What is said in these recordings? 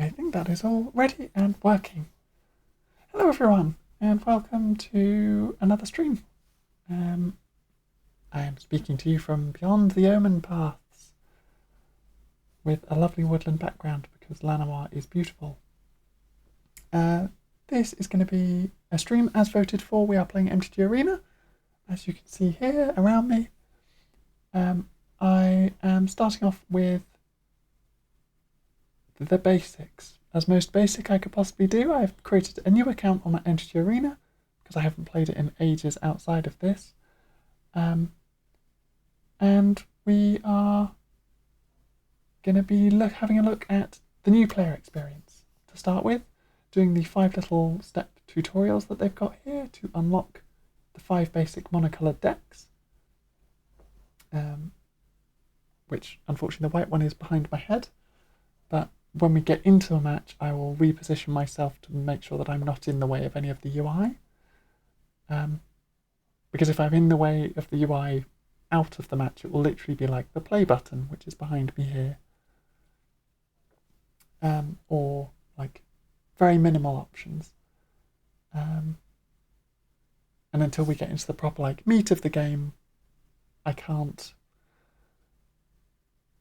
I think that is all ready and working. Hello everyone, and welcome to another stream. I am speaking to you from beyond the Omen Paths with a lovely woodland background because Llanowar is beautiful. This is going to be a stream as voted for. We are playing MTG Arena, as you can see here around me. I am starting off with the basics. As most basic I could possibly do, I've created a new account on my MTG Arena because I haven't played it in ages outside of this. And we are going to be having a look at the new player experience to start with, doing the 5 little step tutorials that they've got here to unlock the 5 basic monocoloured decks, which unfortunately the white one is behind my head, but when we get into a match I will reposition myself to make sure that I'm not in the way of any of the UI, because if I'm in the way of the UI out of the match it will literally be like the play button, which is behind me here, or like very minimal options, and until we get into the proper like meat of the game I can't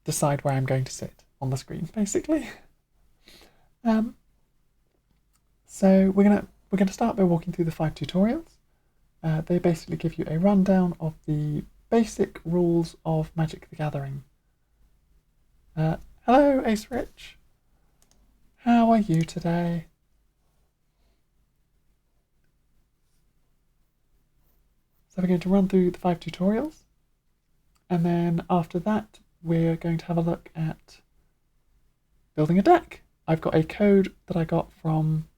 decide where I'm going to sit on the screen, basically. So we're gonna start by walking through the 5 tutorials. They basically give you a rundown of the basic rules of Magic the Gathering. Hello, Ace Rich. How are you today? So we're going to run through the 5 tutorials, and then after that we're going to have a look at building a deck. I've got a code that I got from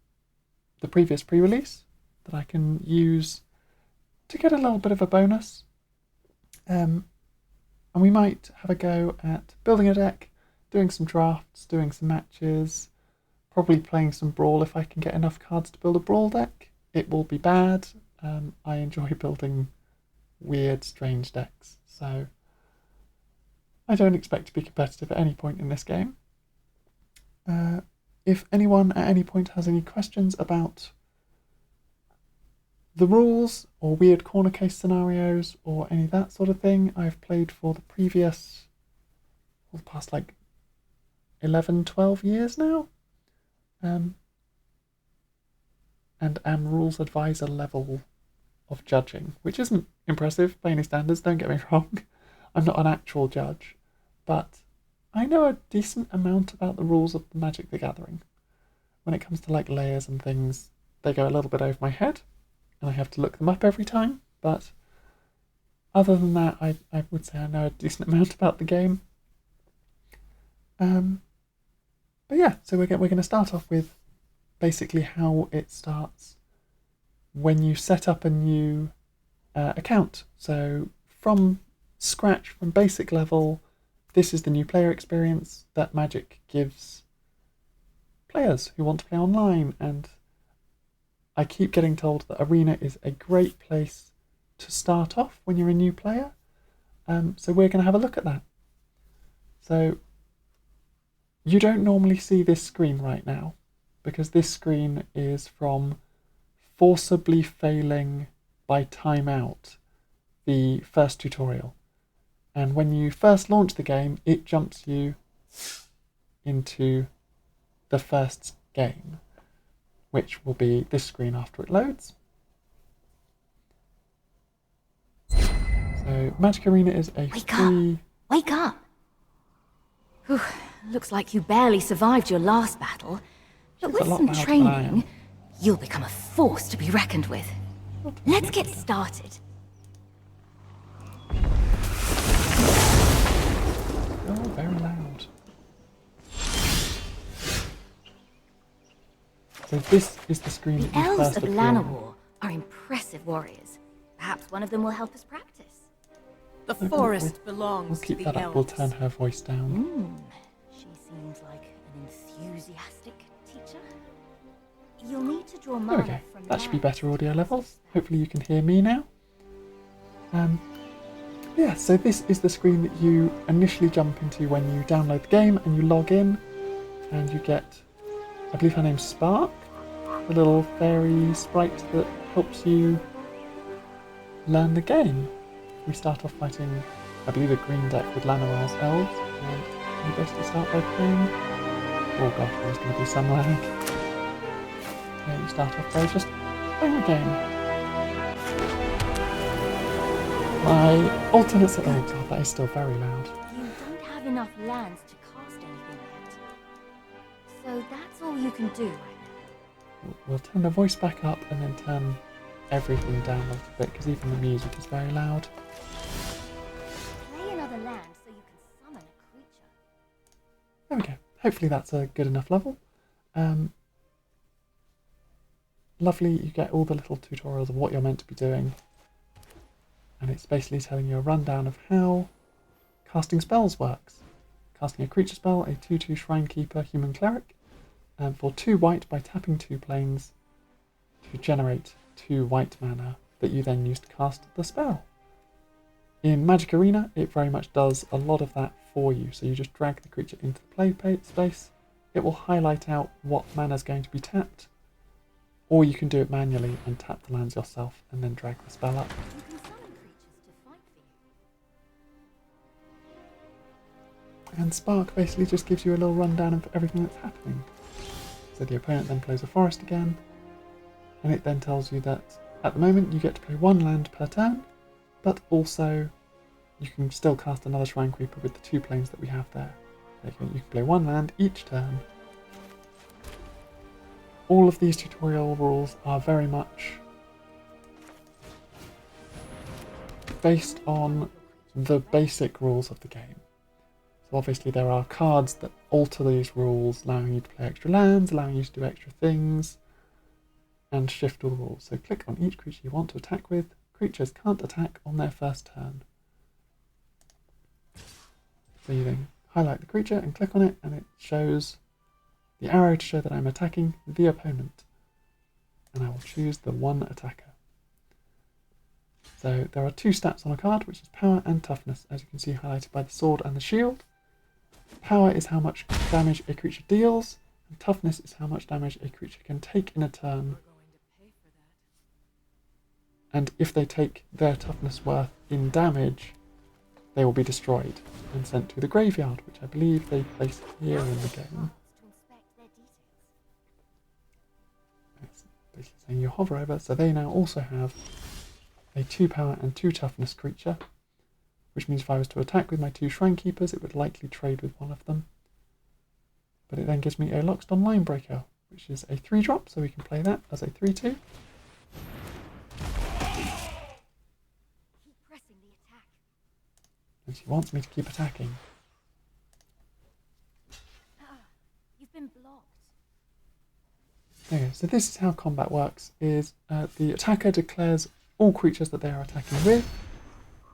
the previous pre-release that I can use to get a little bit of a bonus. And we might have a go at building a deck, doing some drafts, doing some matches, probably playing some Brawl if I can get enough cards to build a Brawl deck. It will be bad. I enjoy building weird, strange decks, so I don't expect to be competitive at any point in this game. If anyone at any point has any questions about the rules or weird corner case scenarios or any of that sort of thing, I've played for the past like 11, 12 years now, and am rules advisor level of judging, which isn't impressive by any standards, don't get me wrong. I'm not an actual judge, but I know a decent amount about the rules of Magic the Gathering. When it comes to like layers and things, they go a little bit over my head, and I have to look them up every time, but other than that, I would say I know a decent amount about the game. But yeah, so we're going to start off with basically how it starts when you set up a new account. So from scratch, from basic level, this is the new player experience that Magic gives players who want to play online, and I keep getting told that Arena is a great place to start off when you're a new player. So we're going to have a look at that. So you don't normally see this screen right now, because this screen is from forcibly failing by timeout the first tutorial. And when you first launch the game, it jumps you into the first game, which will be this screen after it loads. So Magic Arena is a Wake up! Whew, looks like you barely survived your last battle, but with some training, you'll become a force to be reckoned with. Let's get started. Oh, very loud. So this is the screen The that you elves first of appear on. Llanowar are impressive warriors. Perhaps one of them will help us practice. The forest belongs We'll to keep the that elves. up, we'll turn her voice down. She seems like an enthusiastic teacher. You'll need to draw There we mana go. from That should be lands. better audio levels. Hopefully you can hear me now. Yeah, so this is the screen that you initially jump into when you download the game and you log in, and you get I believe her name's Spark, the little fairy sprite that helps you learn the game. We start off fighting, I believe, a green deck with Llanowar's elves, and you basically start by playing... Oh god, there's going to be some lag. Yeah, you start off by just playing the game. My alternate... Oh god, that is still very loud. You don't have enough lands to cast anything yet. So that's all you can do right now. We'll turn the voice back up and then turn everything down a little bit, because even the music is very loud. Play another land so you can summon a creature. There we go. Hopefully that's a good enough level. Lovely, you get all the little tutorials of what you're meant to be doing. And it's basically telling you a rundown of how casting spells works. Casting a creature spell, a 2/2 Shrinekeeper Human Cleric, for 2 white by tapping 2 planes to generate 2 white mana that you then use to cast the spell. In Magic Arena, it very much does a lot of that for you. So you just drag the creature into the play space. It will highlight out what mana is going to be tapped, or you can do it manually and tap the lands yourself and then drag the spell up. You can summon creatures to fight for you. And Spark basically just gives you a little rundown of everything that's happening. So the opponent then plays a forest again, and it then tells you that at the moment you get to play 1 land per turn, but also you can still cast another Shrinekeeper with the 2 planes that we have there. You can play 1 land each turn. All of these tutorial rules are very much based on the basic rules of the game. So obviously there are cards that alter these rules, allowing you to play extra lands, allowing you to do extra things, and shift all the rules. So click on each creature you want to attack with. Creatures can't attack on their first turn. So you then highlight the creature and click on it, and it shows the arrow to show that I'm attacking the opponent. And I will choose the 1 attacker. So there are 2 stats on a card, which is power and toughness, as you can see highlighted by the sword and the shield. Power is how much damage a creature deals, and toughness is how much damage a creature can take in a turn. And if they take their toughness worth in damage, they will be destroyed and sent to the graveyard, which I believe they place here in the game. It's basically saying you hover over, so they now also have a 2 power and 2 toughness creature, which means if I was to attack with my 2 Shrinekeepers, it would likely trade with one of them. But it then gives me a Lockstone Linebreaker, which is a 3-drop, so we can play that as a 3/2. And she wants me to keep attacking. You've been blocked. Okay, so this is how combat works, is the attacker declares all creatures that they are attacking with.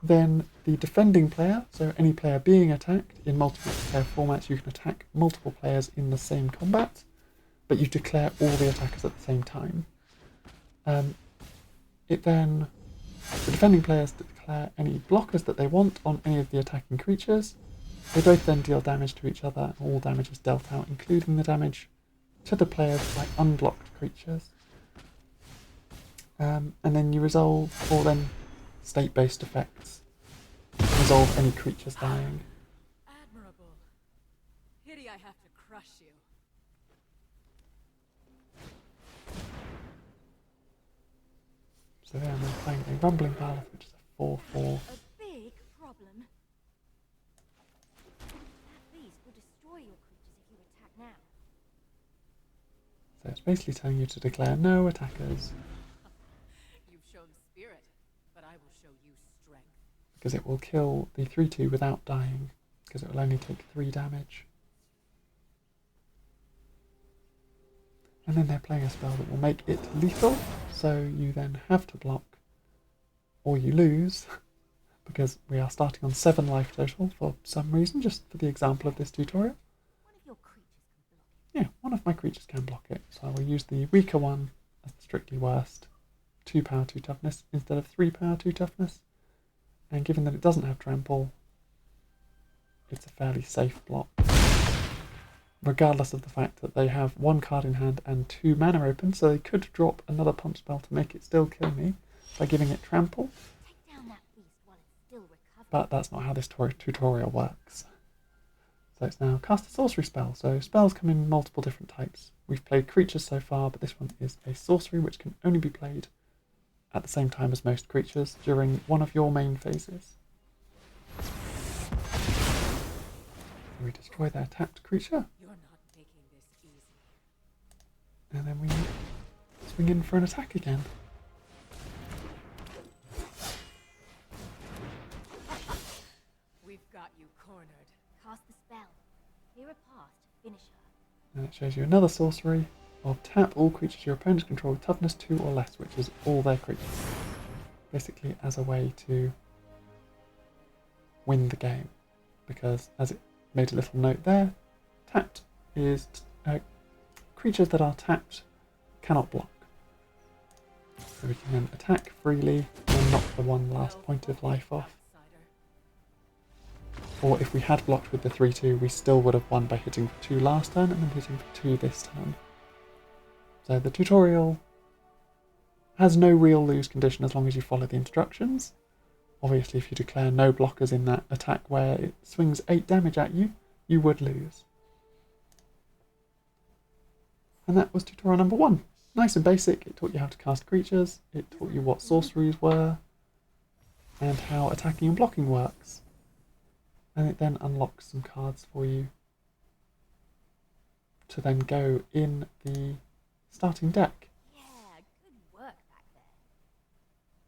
Then the defending player, so any player being attacked, in multiple player formats you can attack multiple players in the same combat, but you declare all the attackers at the same time. The defending players declare any blockers that they want on any of the attacking creatures. They both then deal damage to each other, and all damage is dealt out, including the damage to the players by unblocked creatures. And then you resolve, or then state-based effects. Resolve any creatures dying. Admirable. Pity I have to crush you. So there I'm playing a Rumbling Valve, which is a 4/4. A big problem. That beast will destroy your creatures if you attack now. So it's basically telling you to declare no attackers, You've shown spirit, but I will show you strength. because it will kill the 3/2 without dying, because it will only take 3 damage. And then they're playing a spell that will make it lethal, so you then have to block, or you lose, because we are starting on 7 life total for some reason, just for the example of this tutorial. One of your creatures can block it. Yeah, one of my creatures can block it, so I will use the weaker one as the strictly worst, 2 power, 2 toughness, instead of 3 power, 2 toughness. And given that it doesn't have trample, it's a fairly safe block. regardless of the fact that they have 1 card in hand and 2 mana open, so they could drop another punch spell to make it still kill me by giving it trample. Take down that beast while it's still recovering. But that's not how this tutorial works. So it's now cast a sorcery spell. So spells come in multiple different types. We've played creatures so far, but this one is a sorcery which can only be played at the same time as most creatures during one of your main phases. We destroy their tapped creature. You're not making this easy. And then we swing in for an attack again. We've got you cornered. Cast the spell. Clear a path to finish her. And it shows you another sorcery of tap all creatures your opponents control with toughness 2 or less, which is all their creatures. Basically as a way to win the game. Because as it made a little note there, tapped is creatures that are tapped cannot block. So we can then attack freely and knock the one last point of life off. Or if we had blocked with the 3-2, we still would have won by hitting for 2 last turn and then hitting for 2 this turn. So the tutorial has no real lose condition as long as you follow the instructions. Obviously, if you declare no blockers in that attack where it swings 8 damage at you, you would lose. And that was tutorial number 1. Nice and basic. It taught you how to cast creatures, it taught you what sorceries were, and how attacking and blocking works. And it then unlocks some cards for you to then go in the starting deck. Yeah, good work back there.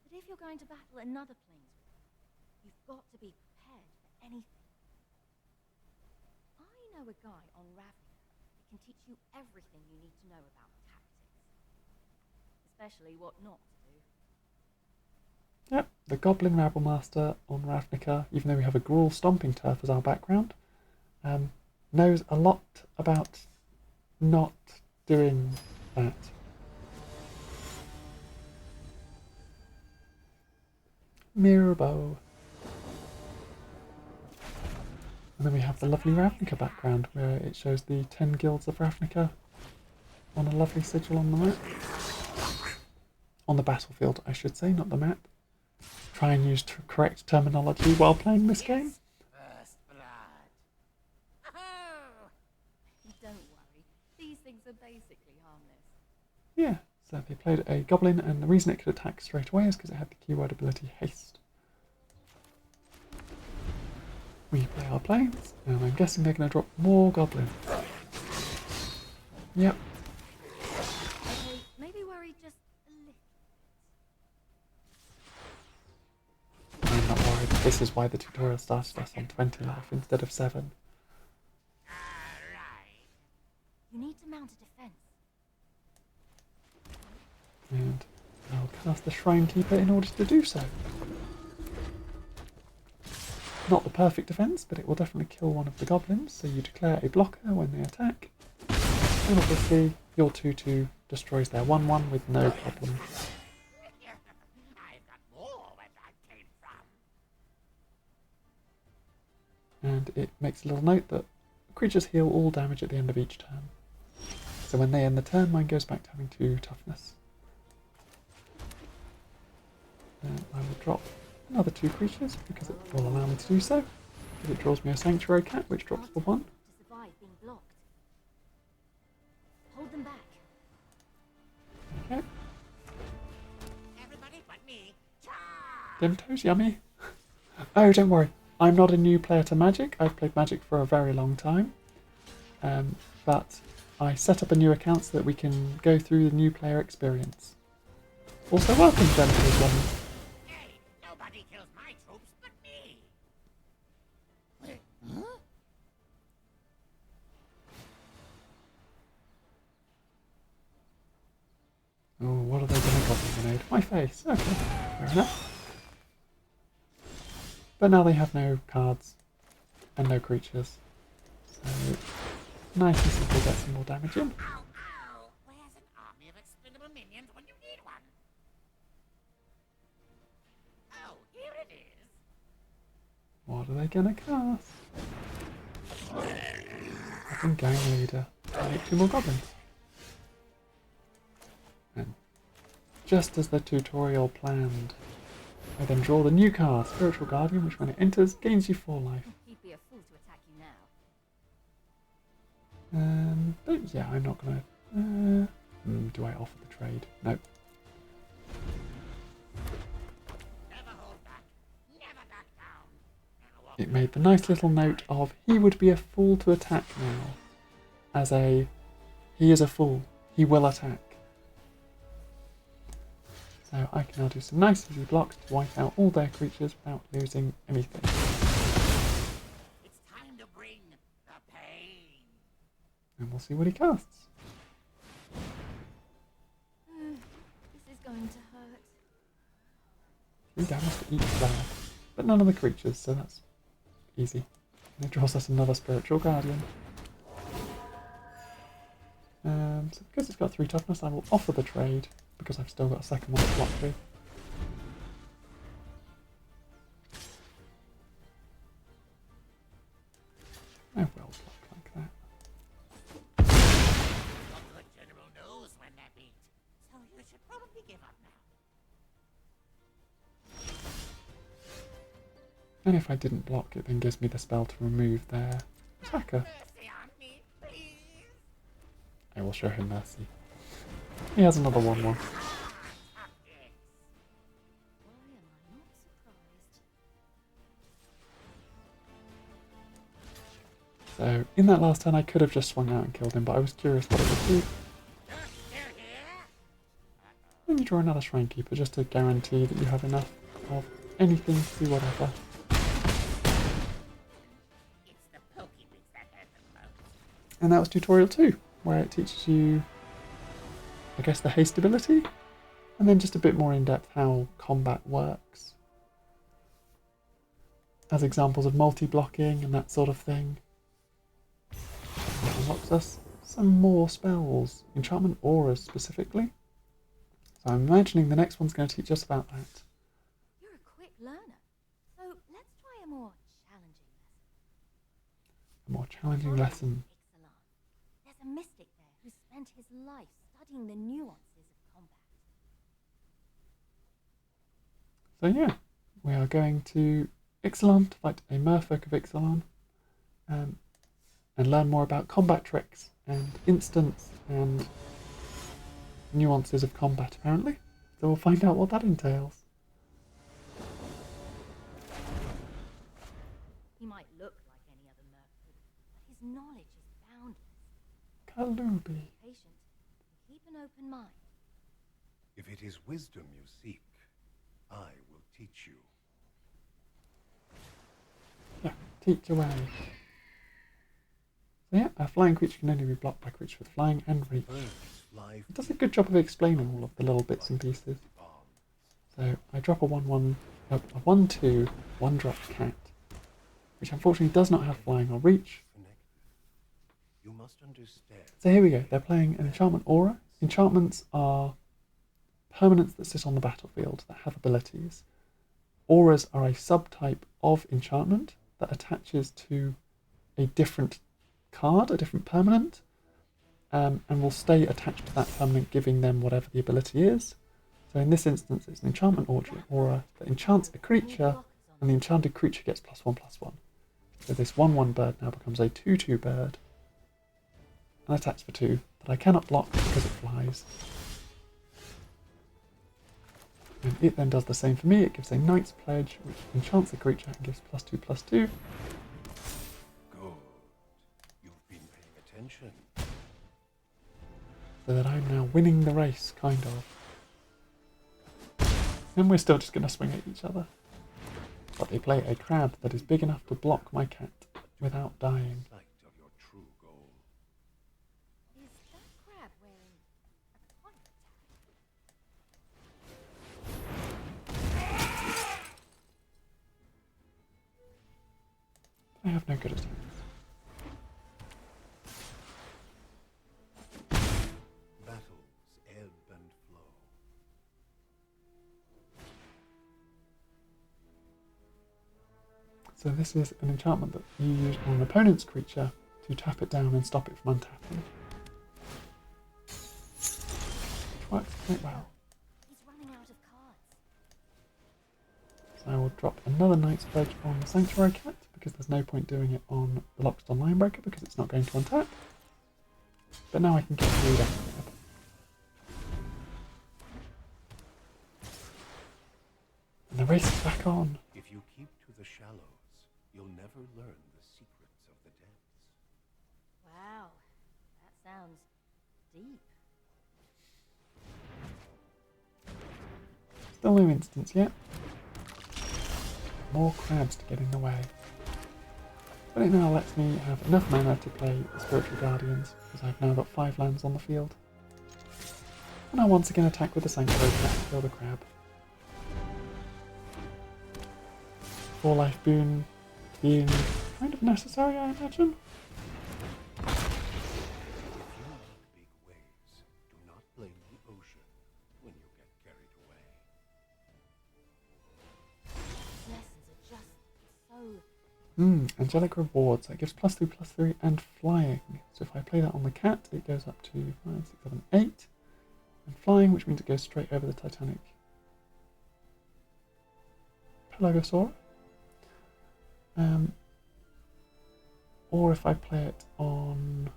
But if you're going to battle another planeswalker, you've got to be prepared for anything. I know a guy on Ravnica that can teach you everything you need to know about tactics. Especially what not to do. Yep, the Goblin Rabblemaster on Ravnica, even though we have a Gruul Stomping Turf as our background, knows a lot about not doing that. Mirrorbow. And then we have the lovely Ravnica background, where it shows the 10 guilds of Ravnica on a lovely sigil on the map. On the battlefield, I should say, not the map. Try and use correct terminology while playing this game. First blood. Oh! Don't worry, these things are basically harmless. Yeah, so they played a goblin, and the reason it could attack straight away is because it had the keyword ability haste. We play our planes, and I'm guessing they're going to drop more goblins. Yep. Okay, maybe worry just a little. I'm not worried. This is why the tutorial started us on 20 life instead of 7. You need to mount a defense. And I'll cast the Shrine Keeper in order to do so. Not the perfect defense, but it will definitely kill one of the goblins, so you declare a blocker when they attack. And obviously, your 2-2 destroys their 1-1 with no problem. I've got more where that came from. And it makes a little note that creatures heal all damage at the end of each turn. So when they end the turn, mine goes back to having 2 toughness. And I will drop another 2 creatures because it will allow me to do so. Because it draws me a Sanctuary Cat, which drops the 1. To survive being blocked. Hold them back. Okay. Everybody but me. Dimto's yummy. Oh, don't worry. I'm not a new player to Magic. I've played Magic for a very long time. But I set up a new account so that we can go through the new player experience. Also, welcome, Dimto's yummy. Hey, nobody kills my troops but me. Wait, huh? Oh, what are they going to goblin grenade? My face. Okay, fair enough. But now they have no cards and no creatures. So, nice and simple, get some more damage in. Ow, ow. Where's an army of expendable minions when you need one? Oh, here it is. What are they going to cast? Goblin gang leader. I need 2 more goblins. And just as the tutorial planned, I then draw the new card, Spiritual Guardian, which when it enters, gains you 4 life. He'd be a fool to attack you now. But yeah, I'm not gonna... do I offer the trade? No. Never hold back. Never back down. Never walk It made the nice little note of, he would be a fool to attack now. As a, he is a fool. He will attack. So I can now do some nice easy blocks to wipe out all their creatures without losing anything. It's time to bring the pain. And we'll see what he casts. This is going to hurt. 3 damage to each player. But none of the creatures, so that's easy. And it draws us another Spiritual Guardian. So because it's got 3 toughness, I will offer the trade, because I've still got a second one to block with. I will block like that. Your good general knows when they're beat, so you should probably give up now. And if I didn't block, it then gives me the spell to remove their attacker. Mercy on me, please. I will show him mercy. He has another 1-1. Why am I not surprised? So, in that last turn, I could have just swung out and killed him, but I was curious what it would do. Then you draw another Shrine Keeper just to guarantee that you have enough of anything to do whatever. It's the Pokebits that hurt the most. And that was tutorial 2, where it teaches you, I guess, the haste ability, and then just a bit more in depth how combat works. As examples of multi-blocking and that sort of thing. That unlocks us some more spells, enchantment auras specifically. So I'm imagining the next one's going to teach us about that. You're a quick learner, so let's try a more challenging lesson. A more challenging lesson. Ixalan. There's a mystic there who spent his life studying the nuances of combat. So yeah, we are going to Ixalan to fight a merfolk of Ixalan, and learn more about combat tricks and instants and nuances of combat apparently. So we'll find out what that entails. He might look like any other merfolk, but his knowledge is boundless. Kalubi. Patient, and keep an open mind. If it is wisdom you seek, I will teach you. Yeah, teach away. So yeah, a flying creature can only be blocked by creatures with flying and reach. It does a good job of explaining all of the little bits and pieces. So I drop a 1/1, a 1/2, 1-drop cat, which unfortunately does not have flying or reach. You must understand. So here we go. They're playing an enchantment aura. Enchantments are permanents that sit on the battlefield that have abilities. Auras are a subtype of enchantment that attaches to a different card, a different permanent, and will stay attached to that permanent, giving them whatever the ability is. So in this instance, it's an enchantment aura that enchants a creature, and the enchanted creature gets +1/+1. So this 1/1 bird now becomes a 2/2 bird, and attacks for 2, that I cannot block because it flies. And it then does the same for me. It gives a Knight's Pledge, which enchants the creature and gives +2/+2. Good. You've been paying attention. So that I'm now winning the race, kind of. And we're still just going to swing at each other. But they play a crab that is big enough to block my cat without dying. Sight of your true goal. Is that crab wearing a coin I have no good attacks. Battles ebb and flow. So this is an enchantment that you use on an opponent's creature to tap it down and stop it from untapping. Which works quite well. He's running out of cards. So I will drop another Knight's Pledge on the Sanctuary Cat, because there's no point doing it on the Lockstone Linebreaker because it's not going to untap. But now I can get through that. And the race is back on. If you keep to the shallows, you'll never learn the secrets of the depths. Wow, that sounds deep. Still no instance yet. More crabs to get in the way. But it now lets me have enough mana to play the Spiritual Guardians, because I've now got 5 lands on the field. And I'll once again attack with the Sanctuary Cat to kill the crab. 4 life boon being kind of necessary, I imagine. If you make big waves, do not blame the ocean when you get carried away. These lessons are just so... Angelic Rewards. That gives +3/+3 and flying. So if I play that on the cat, it goes up to 5, 6, 7, 8. And flying, which means it goes straight over the Titanic Pelagosaur. Or if I play it on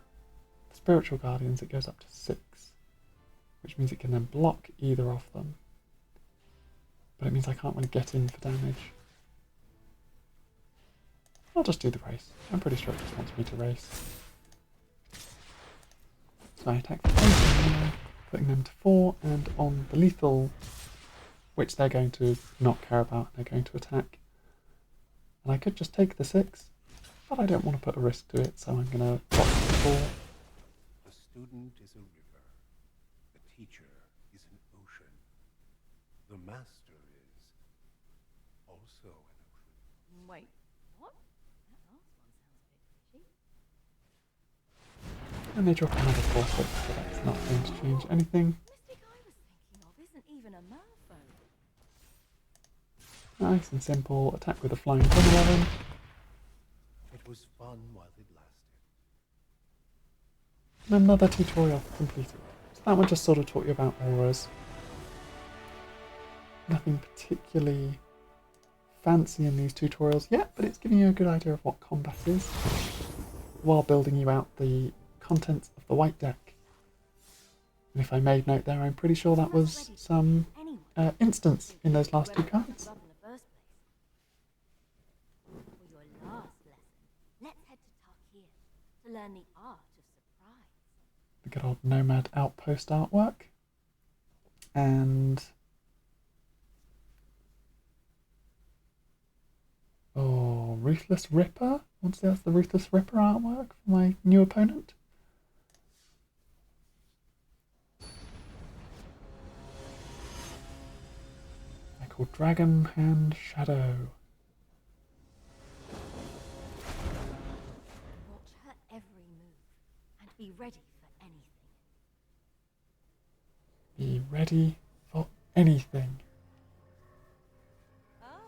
Spiritual Guardians, it goes up to 6. Which means it can then block either of them. But it means I can't really get in for damage. I'll just do the race. I'm pretty sure it just wants me to race. So I attack for 8, putting them to 4, and on the lethal, which they're going to not care about, they're going to attack. And I could just take the 6, but I don't want to put a risk to it, so I'm going to block the 4. The student is a river. The teacher is an ocean. The master is also an ocean. Wait, what? That last one sounds a bit fishy. And they drop another 4/6, so that's not going to change anything. The mystic I was thinking of isn't even a merfolk. Nice and simple. Attack with a flying 10/11. It was fun while it lasted. And another tutorial completed. So that one just sort of taught you about auras. Nothing particularly fancy in these tutorials yet, but it's giving you a good idea of what combat is, while building you out the contents of the white deck. And if I made note there, I'm pretty sure that was some instance in those last 2 cards. For your last lesson, let's head to Tarkir to learn the art of surprise. The good old Nomad Outpost artwork. And... oh, Ruthless Ripper? Once there's the Ruthless Ripper artwork for my new opponent. They're called Dragon Hand Shadow. Watch her every move and be ready for anything. Be ready for anything.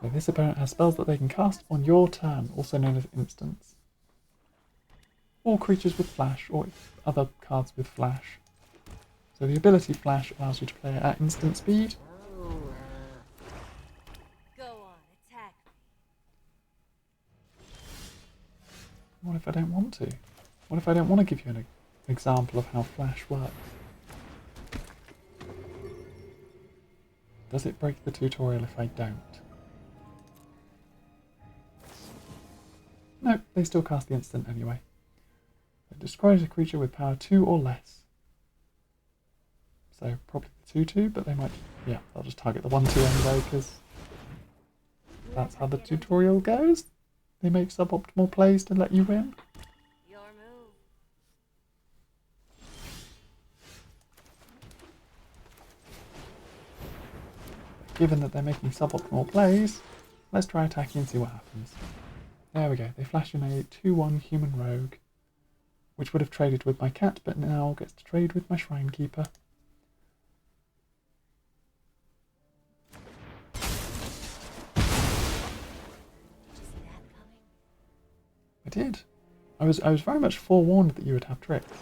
So this opponent has spells that they can cast on your turn, also known as instants. Or creatures with flash, or other cards with flash. So the ability Flash allows you to play at instant speed. Go on, attack me. What if I don't want to? What if I don't want to give you an example of how Flash works? Does it break the tutorial if I don't? No, they still cast the instant anyway. It destroys a creature with power 2 or less. So probably the 2/2, but they might... yeah, they'll just target the 1/2 anyway, because that's how the tutorial goes. They make suboptimal plays to let you win. Your move. Given that they're making suboptimal plays, let's try attacking and see what happens. There we go, they flash in a 2/1 human rogue, which would have traded with my cat, but now gets to trade with my Shrine Keeper. I did. I was very much forewarned that you would have tricks.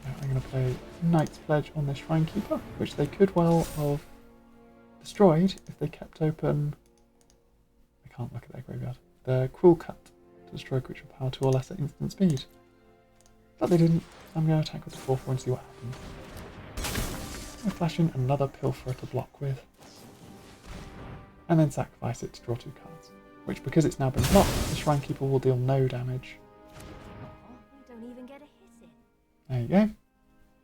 Now I'm going to play Knight's Pledge on this Shrine Keeper, which they could well have destroyed if they kept open... I can't look at their graveyard. The Cruel Cut to destroy creature power 2 or less at instant speed. But they didn't. I'm going to attack with the 4-4 and see what happens. I'm flashing another Pilferer to block with. And then sacrifice it to draw 2 cards. Which, because it's now been blocked, the Shrine Keeper will deal no damage. We don't even get a hit in. There you go.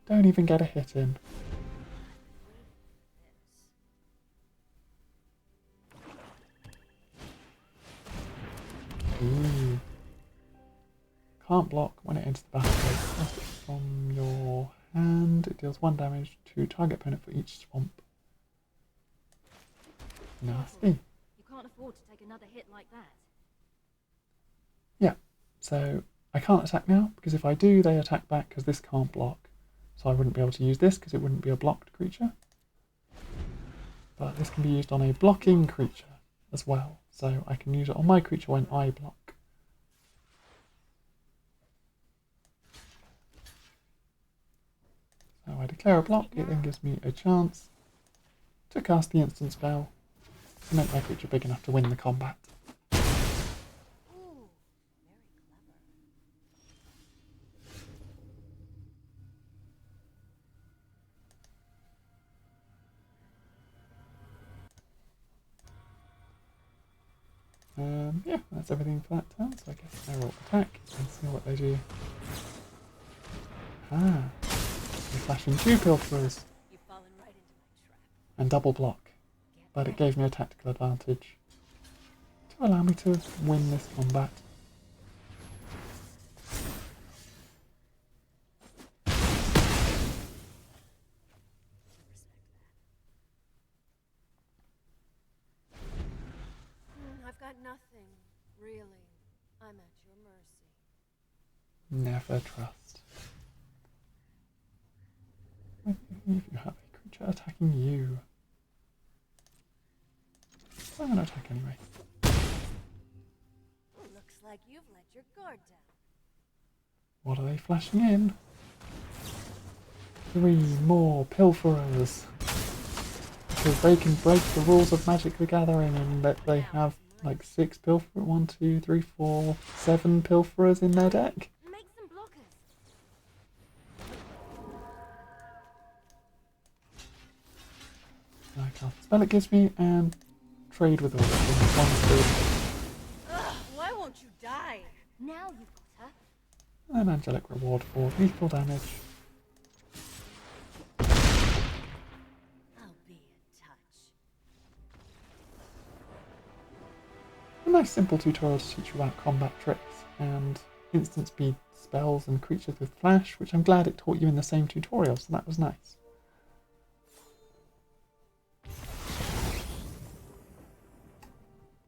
Don't even get a hit in. Ooh. Can't block when it enters the battlefield. Cast it from your hand. It deals 1 damage to target opponent for each swamp. Nasty. You can't afford to take another hit like that. Yeah, so I can't attack now because if I do, they attack back because this can't block. So I wouldn't be able to use this because it wouldn't be a blocked creature. But this can be used on a blocking creature as well. So I can use it on my creature when I block. So I declare a block, it then gives me a chance to cast the instant spell to make my creature big enough to win the combat. Yeah, that's everything for that turn, so I guess I will attack and see what they do. Ah, they flash in 2 Pilferers You've fallen right into my trap. and double block, but it gave me a tactical advantage to allow me to win this combat. I've got nothing, really. I'm at your mercy. Never trust. If you have a creature attacking you. I'm going to attack anyway. Looks like you've let your guard down. What are they flashing in? 3 more Pilferers. Because they can break the rules of Magic the Gathering and that they have like 6 Pilferers, 1, 2, 3, 4, 7 Pilferers in their deck. Make some blockers. I cast the spell it gives me and trade with all of them. Why won't you die? Now you've got her. An angelic reward for lethal damage. I'll be in touch. A nice simple tutorial to teach you about combat tricks and instant speed spells and creatures with flash, which I'm glad it taught you in the same tutorial, so that was nice.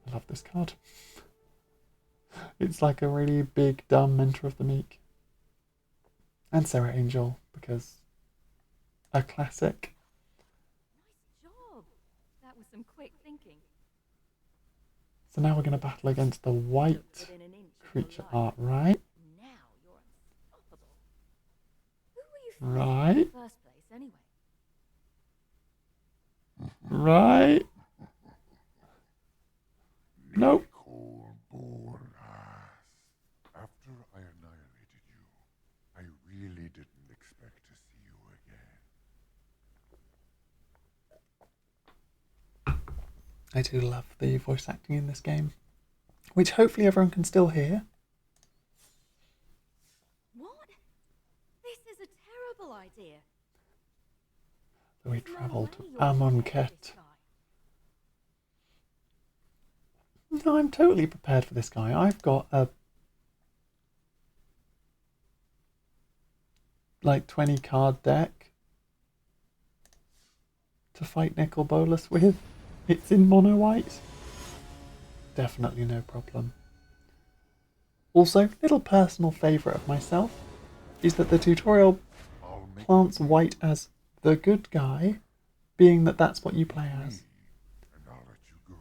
I love this card. It's like a really big, dumb Mentor of the Meek. And Serra Angel, because a classic. Nice job. That was some quick thinking. So now we're going to battle against the white Within an inch of creature your life. art, right? Now you're unstoppable. Who were you fighting Right. in the first place, anyway? Right? Nope. Cold-born ass. After I annihilated you, I really didn't expect to see you again. I do love the voice acting in this game, which hopefully everyone can still hear. What? This is a terrible idea. So we There's no travel way to you're prepared for Amonkhet. this guy. No, I'm totally prepared for this guy. I've got a like 20 card deck to fight Nicol Bolas with. It's in mono white. Definitely no problem. Also, little personal favourite of myself is that the tutorial I'll make plants white as the good guy, being that that's what you play as. and I'll let you go.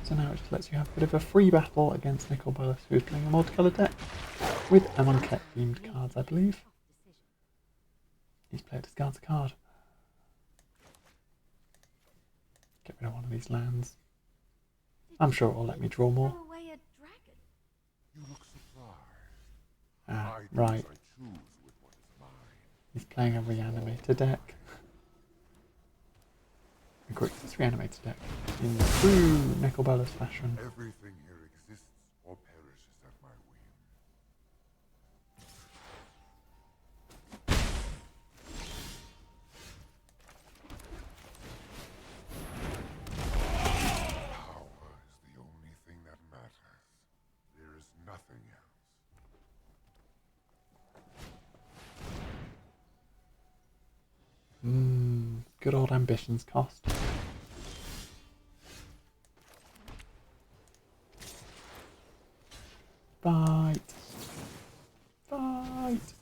So now it just lets you have a bit of a free battle against Nicol Bolas, who is playing a multicoloured deck with Amonkhet themed cards, I believe. Each player discards a card. Get rid of one of these lands. I'm sure it'll let me draw more. Throw away a dragon. You look surprised. Ah, I do right. as I choose with what is mine. He's playing a reanimator deck. A quick reanimator deck in true Nicol Bolas fashion. Everything here exists or perishes at my whim. Power is the only thing that matters. There is nothing else. Good old ambitions cost. Fight. Fight.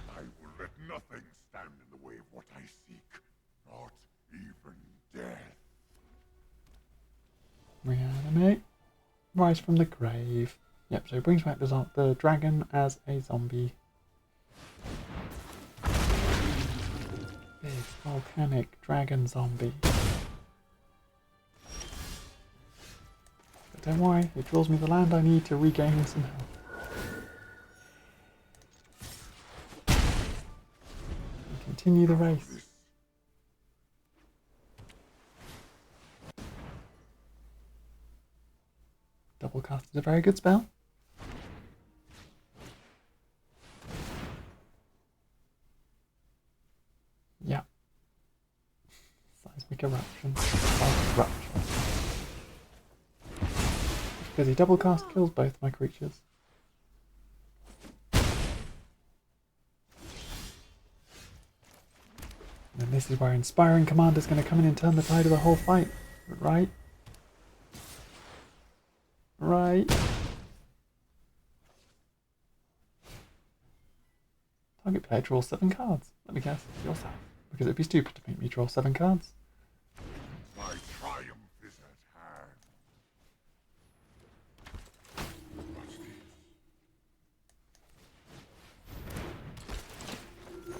I will let nothing stand in the way of what I seek. Not even death. Reanimate. Rise from the grave. Yep, so it brings back the dragon as a zombie. Big volcanic dragon zombie. But don't worry, it draws me the land I need to regain some health. And continue the race. Double cast is a very good spell. Yeah. Seismic eruption. Because he double cast kills both my creatures. And then this is where Inspiring Command is going to come in and turn the tide of the whole fight. Right? Right. Target player draws 7 cards. Let me guess, yourself. Because it'd be stupid to make me draw 7 cards. My triumph is at hand. Watch this.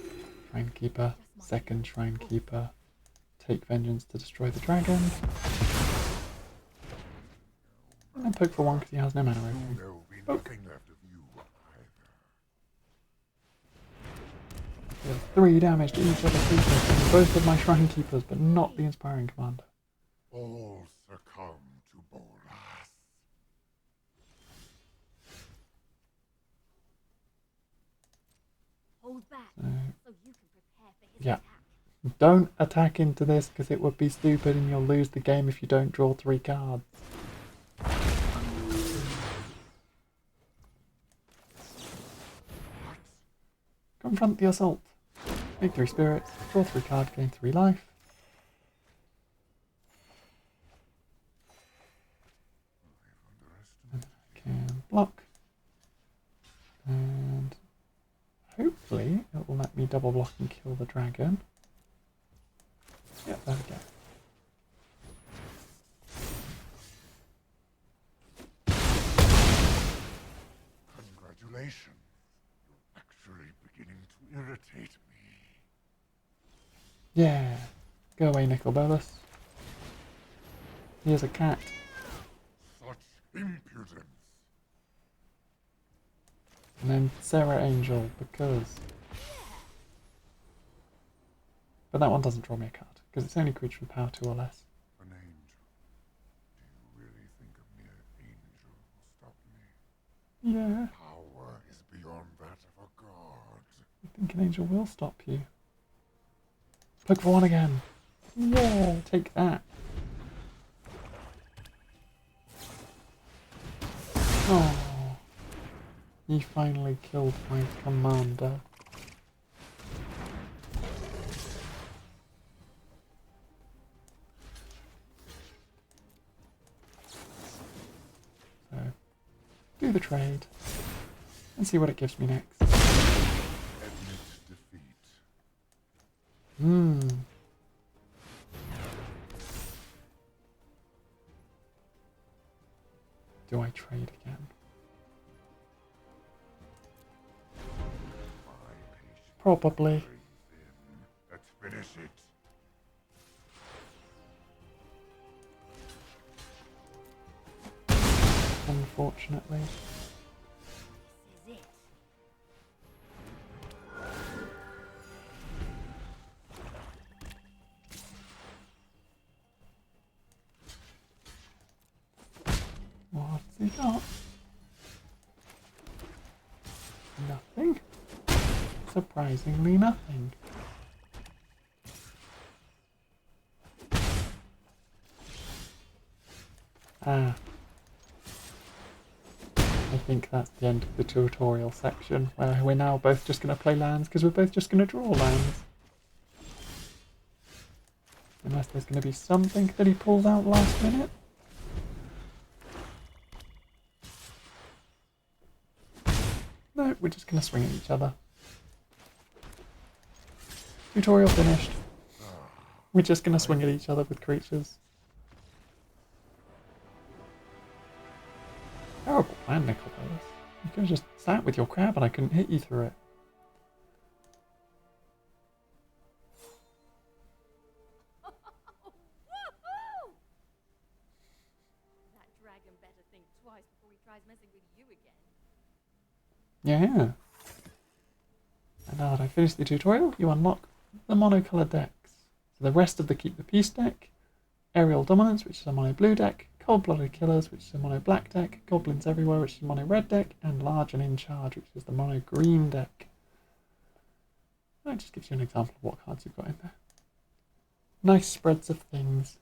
Shrine Keeper, second Shrine Keeper. Take Vengeance to destroy the dragon. And then poke for 1 because he has no mana opening. There will be nothing left of you either. Deal 3 damage to each other creature, both of my Shrine Keepers, but not the Inspiring Commander. All succumb to Bolas. Hold back, So, so you can prepare for his yeah. attack. Don't attack into this because it would be stupid and you'll lose the game if you don't draw 3 cards. Confront the assault. Make 3 spirits, draw 3 cards, gain 3 life. And I can block. And hopefully it will let me double block and kill the dragon. Yep, there we go. Congratulations. You're actually beginning to irritate me. Yeah. Go away, Nicol Bolas. Here's a cat. Such impudence. And then Sarah Angel, because... But that one doesn't draw me a card, because it's only creature with power 2 or less. An angel. Do you really think a mere angel will stop me? Yeah, Power is beyond that of a god. I think an angel will stop you. Poke for 1 again. Yeah, take that. Oh, he finally killed my commander. So, do the trade and see what it gives me next. Admit defeat. do I trade again? Probably. Let's finish it. Unfortunately. This is it. What's he got? Nothing. Surprisingly nothing. Ah. I think that's the end of the tutorial section, where we're now both just going to play lands because we're both just going to draw lands. Unless there's going to be something that he pulls out last minute. No, we're just going to swing at each other. Tutorial finished. We're just going to swing at each other with creatures. Terrible plan, Nicholas. You could have just sat with your crab and I couldn't hit you through it. Woohoo! That dragon better think twice before he tries messing with you again. Yeah. And now that I've finished the tutorial, you unlock the monocolour decks. So the rest of the Keep the Peace deck, Aerial Dominance, which is a mono blue deck, Cold-Blooded Killers, which is a mono black deck, Goblins Everywhere, which is a mono red deck, and Large and In Charge, which is the mono green deck. That just gives you an example of what cards you've got in there. Nice spreads of things.